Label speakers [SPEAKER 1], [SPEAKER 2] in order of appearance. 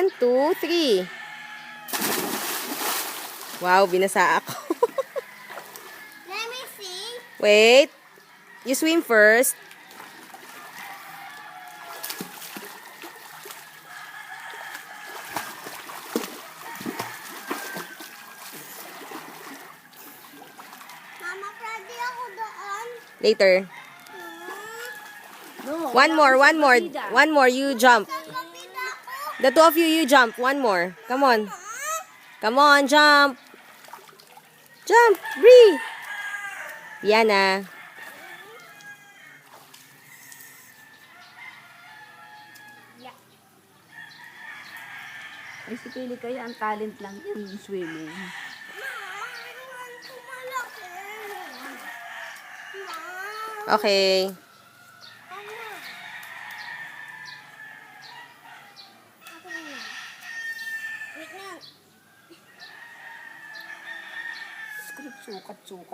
[SPEAKER 1] 1, 2, 3. Wow, binasa ako.
[SPEAKER 2] Let me see.
[SPEAKER 1] Wait. You swim first.
[SPEAKER 2] Mama, pwede ako doon.
[SPEAKER 1] Later.
[SPEAKER 3] No,
[SPEAKER 1] One more. You jump.
[SPEAKER 2] Kapit ako.
[SPEAKER 1] The two of you, you jump. One more. Come on. Come on, jump. Jump. Bree. Diana.
[SPEAKER 3] Ay, si Pili kaya ang talent lang yun, swimming.
[SPEAKER 1] Okay.
[SPEAKER 3] Script, sukat-sukat.